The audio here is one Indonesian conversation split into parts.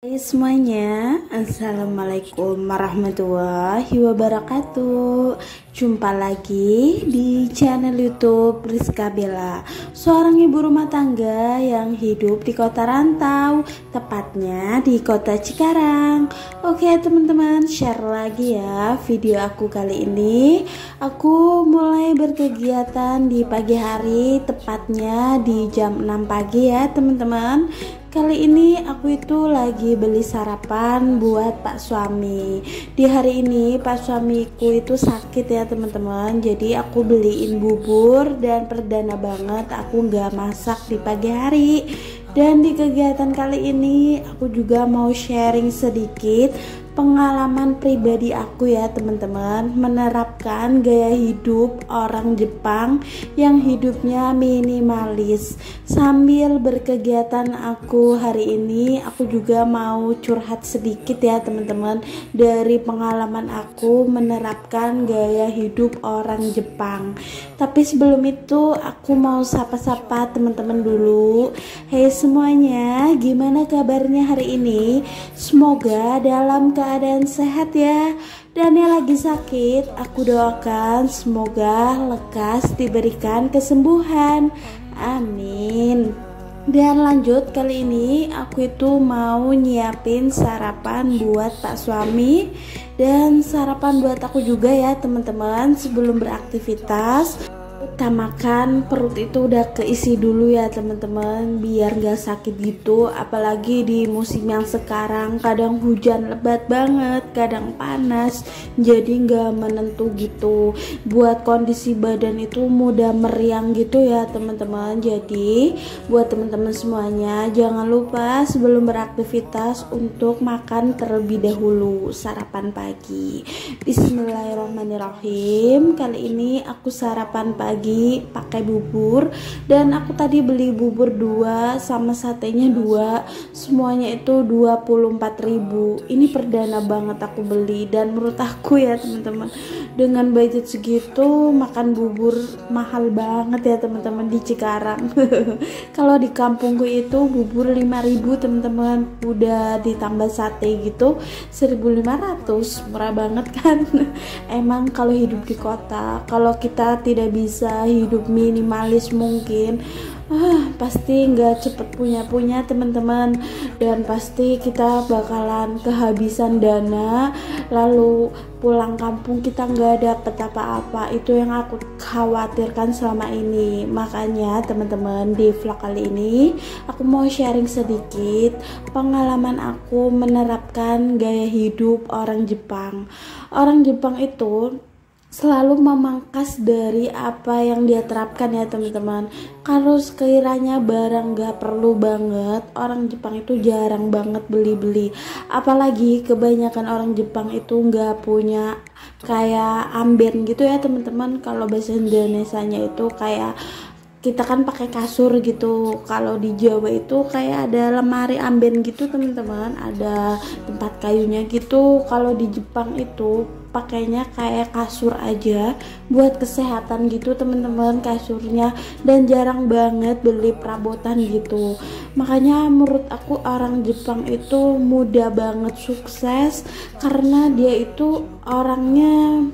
Hai semuanya, Assalamualaikum warahmatullahi wabarakatuh. Jumpa lagi di channel YouTube Rizka Bella, seorang ibu rumah tangga yang hidup di kota rantau, tepatnya di kota Cikarang. Oke teman-teman, share lagi ya video aku kali ini. Aku mulai berkegiatan di pagi hari, tepatnya di jam 6 pagi ya teman-teman. Kali ini aku itu lagi beli sarapan buat Pak suami. Di hari ini Pak suamiku itu sakit ya teman-teman. Jadi aku beliin bubur dan perdana banget aku nggak masak di pagi hari. Dan di kegiatan kali ini aku juga mau sharing sedikit pengalaman pribadi aku ya teman-teman, menerapkan gaya hidup orang Jepang yang hidupnya minimalis. Sambil berkegiatan aku hari ini, aku juga mau curhat sedikit ya teman-teman dari pengalaman aku menerapkan gaya hidup orang Jepang. Tapi sebelum itu aku mau sapa-sapa teman-teman dulu. Hey semuanya, gimana kabarnya hari ini? Semoga dalam keadaan sehat ya. Dan yang lagi sakit, aku doakan semoga lekas diberikan kesembuhan. Amin. Dan lanjut, kali ini aku itu mau nyiapin sarapan buat Pak suami dan sarapan buat aku juga ya teman-teman. Sebelum beraktivitas, utamakan perut itu udah keisi dulu ya teman-teman, biar gak sakit gitu. Apalagi di musim yang sekarang, kadang hujan lebat banget, kadang panas, jadi gak menentu gitu. Buat kondisi badan itu mudah meriang gitu ya teman-teman. Jadi buat teman-teman semuanya, jangan lupa sebelum beraktivitas untuk makan terlebih dahulu sarapan pagi. Bismillahirrahmanirrahim. Kali ini aku sarapan pagi pakai bubur, dan aku tadi beli bubur 2 sama satenya 2, semuanya itu 24.000. Ini perdana banget aku beli, dan menurut aku ya teman-teman, dengan budget segitu makan bubur mahal banget ya teman-teman di Cikarang. Kalau di kampungku itu bubur 5.000 teman-teman, udah ditambah sate gitu 1.500, murah banget kan. Emang kalau hidup di kota, kalau kita tidak bisa hidup minimalis mungkin pasti nggak cepet punya teman-teman, dan pasti kita bakalan kehabisan dana, lalu pulang kampung kita nggak dapet apa-apa. Itu yang aku khawatirkan selama ini. Makanya teman-teman, di vlog kali ini aku mau sharing sedikit pengalaman aku menerapkan gaya hidup orang Jepang. Orang Jepang itu selalu memangkas dari apa yang dia terapkan ya teman-teman. Kalau sekiranya barang gak perlu banget, orang Jepang itu jarang banget beli-beli. Apalagi kebanyakan orang Jepang itu gak punya kayak amben gitu ya teman-teman. Kalau bahasa Indonesianya itu kayak kita kan pakai kasur gitu. Kalau di Jawa itu kayak ada lemari amben gitu teman-teman, ada tempat kayunya gitu. Kalau di Jepang itu pakainya kayak kasur aja buat kesehatan gitu teman-teman kasurnya, dan jarang banget beli perabotan gitu. Makanya menurut aku orang Jepang itu mudah banget sukses, karena dia itu orangnya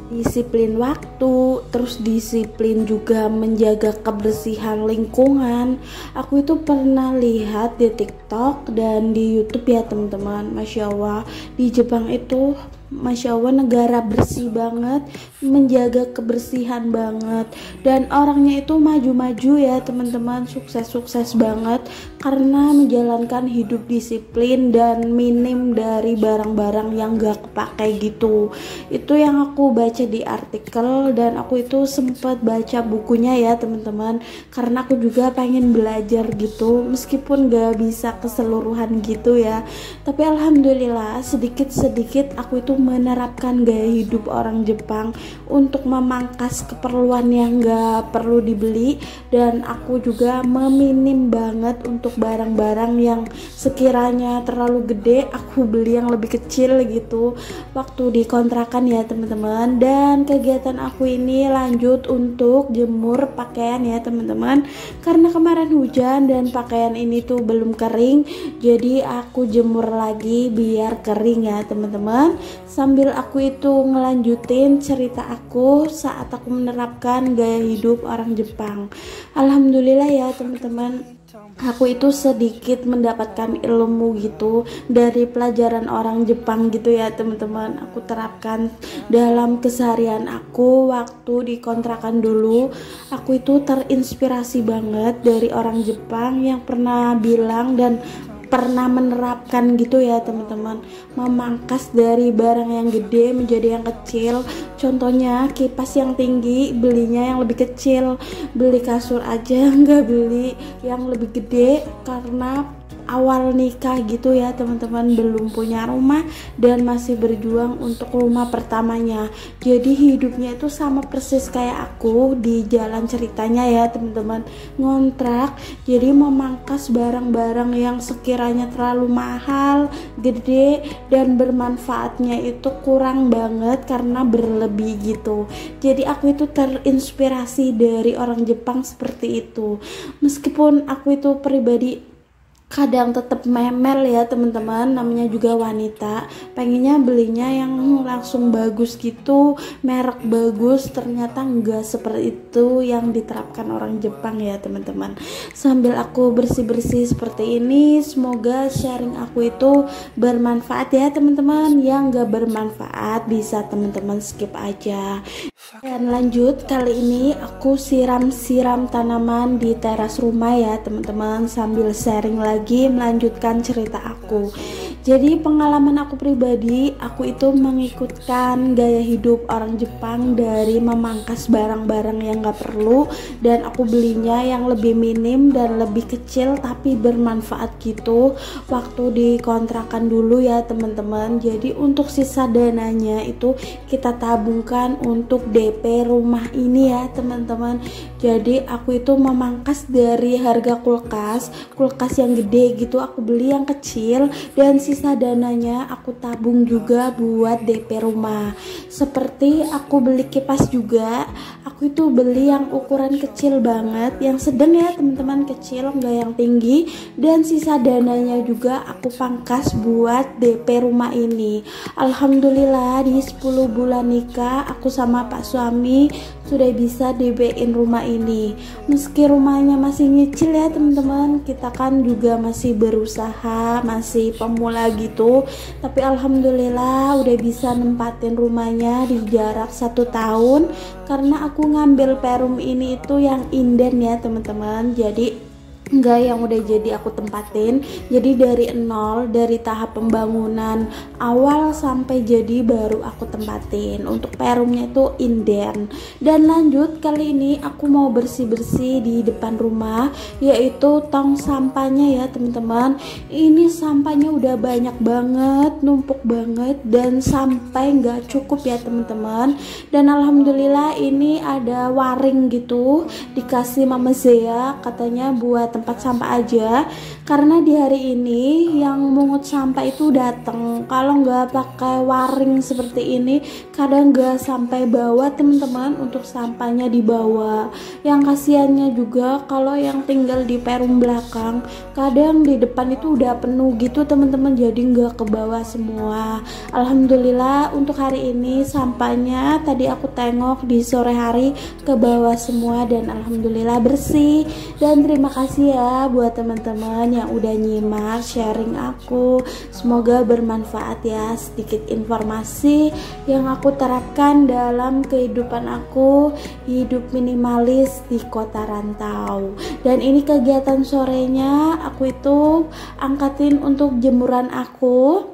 disiplin waktu, terus disiplin juga menjaga kebersihan lingkungan. Aku itu pernah lihat di TikTok dan di YouTube ya teman-teman. Masya Allah, di Jepang itu Masya Allah negara bersih banget, menjaga kebersihan banget, dan orangnya itu maju-maju ya teman-teman, sukses-sukses banget karena menjalankan hidup disiplin dan minim dari barang-barang yang gak kepake gitu. Itu yang aku baca di artikel, dan aku itu sempat baca bukunya ya teman-teman, karena aku juga pengen belajar gitu, meskipun gak bisa keseluruhan gitu ya. Tapi alhamdulillah sedikit-sedikit aku itu menerapkan gaya hidup orang Jepang untuk memangkas keperluan yang gak perlu dibeli, dan aku juga meminim banget untuk barang-barang yang sekiranya terlalu gede aku beli yang lebih kecil gitu waktu di kontrakan ya teman-teman. Dan kegiatan aku ini lanjut untuk jemur pakaian ya teman-teman, karena kemarin hujan dan pakaian ini tuh belum kering, jadi aku jemur lagi biar kering ya teman-teman, sambil aku itu ngelanjutin cerita aku saat aku menerapkan gaya hidup orang Jepang. Alhamdulillah ya teman-teman, aku itu sedikit mendapatkan ilmu gitu dari pelajaran orang Jepang gitu ya teman-teman. Aku terapkan dalam keseharian aku waktu di kontrakan dulu. Aku itu terinspirasi banget dari orang Jepang yang pernah bilang dan pernah menerapkan gitu ya teman-teman, memangkas dari barang yang gede menjadi yang kecil. Contohnya kipas yang tinggi belinya yang lebih kecil, beli kasur aja nggak beli yang lebih gede karena awal nikah gitu ya teman-teman, belum punya rumah dan masih berjuang untuk rumah pertamanya. Jadi hidupnya itu sama persis kayak aku di jalan ceritanya ya teman-teman, ngontrak. Jadi memangkas barang-barang yang sekiranya terlalu mahal, gede, dan bermanfaatnya itu kurang banget karena berlebih gitu. Jadi aku itu terinspirasi dari orang Jepang seperti itu. Meskipun aku itu pribadi kadang tetap memel ya teman-teman, namanya juga wanita, pengennya belinya yang langsung bagus gitu, merek bagus, ternyata enggak seperti itu yang diterapkan orang Jepang ya teman-teman. Sambil aku bersih-bersih seperti ini, semoga sharing aku itu bermanfaat ya teman-teman. Yang enggak bermanfaat bisa teman-teman skip aja. Dan lanjut, kali ini aku siram-siram tanaman di teras rumah ya teman-teman, sambil sharing lagi melanjutkan cerita aku. Jadi pengalaman aku pribadi, aku itu mengikutkan gaya hidup orang Jepang dari memangkas barang-barang yang gak perlu dan aku belinya yang lebih minim dan lebih kecil tapi bermanfaat gitu waktu di kontrakan dulu ya teman-teman. Jadi untuk sisa dananya itu kita tabungkan untuk DP rumah ini ya teman-teman. Jadi aku itu memangkas dari harga kulkas yang gede gitu, aku beli yang kecil dan sisa dananya aku tabung juga buat DP rumah. Seperti aku beli kipas juga, aku itu beli yang ukuran kecil banget, yang sedang ya teman-teman, kecil nggak yang tinggi, dan sisa dananya juga aku pangkas buat DP rumah ini. Alhamdulillah di 10 bulan nikah aku sama Pak suami sudah bisa DP-in rumah ini. Meski rumahnya masih nyicil ya teman-teman, kita kan juga masih berusaha, masih pemula gitu, tapi alhamdulillah udah bisa nempatin rumahnya di jarak 1 tahun karena aku ngambil perum ini itu yang inden ya teman-teman. Jadi enggak yang udah jadi aku tempatin, jadi dari nol, dari tahap pembangunan awal sampai jadi baru aku tempatin. Untuk perumnya itu inden. Dan lanjut, kali ini aku mau bersih-bersih di depan rumah, yaitu tong sampahnya ya teman-teman. Ini sampahnya udah banyak banget, numpuk banget, dan sampai nggak cukup ya teman-teman. Dan alhamdulillah ini ada waring gitu, dikasih Mama Zea, katanya buat tempat sampah aja, karena di hari ini yang mungut sampah itu datang. Kalau nggak pakai waring seperti ini kadang nggak sampai bawah teman-teman, untuk sampahnya di bawah. Yang kasihannya juga kalau yang tinggal di perum belakang, kadang di depan itu udah penuh gitu teman-teman, jadi nggak ke bawah semua. Alhamdulillah untuk hari ini sampahnya tadi aku tengok di sore hari ke bawah semua dan alhamdulillah bersih. Dan terima kasih ya buat teman-teman yang udah nyimak sharing aku, semoga bermanfaat ya sedikit informasi yang aku terapkan dalam kehidupan aku hidup minimalis di kota rantau. Dan ini kegiatan sorenya aku itu angkatin untuk jemuran aku.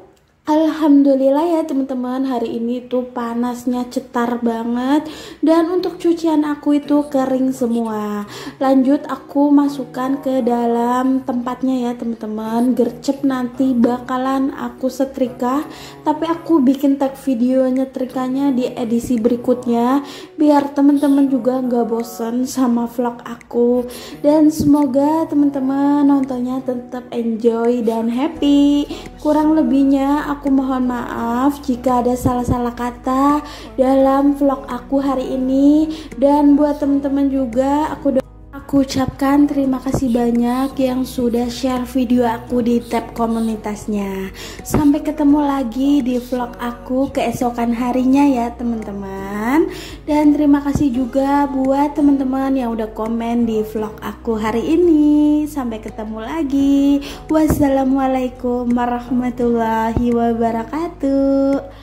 Alhamdulillah ya teman-teman, hari ini tuh panasnya cetar banget dan untuk cucian aku itu kering semua. Lanjut aku masukkan ke dalam tempatnya ya teman-teman. Gercep nanti bakalan aku setrika, tapi aku bikin tag video nyetrikanya di edisi berikutnya biar teman-teman juga nggak bosen sama vlog aku. Dan semoga teman-teman nontonnya tetap enjoy dan happy. Kurang lebihnya aku mohon maaf jika ada salah-salah kata dalam vlog aku hari ini, dan buat teman-teman juga aku ucapkan terima kasih banyak yang sudah share video aku di tab komunitasnya. Sampai ketemu lagi di vlog aku keesokan harinya ya teman-teman. Dan terima kasih juga buat teman-teman yang udah komen di vlog aku hari ini. Sampai ketemu lagi. Wassalamualaikum warahmatullahi wabarakatuh.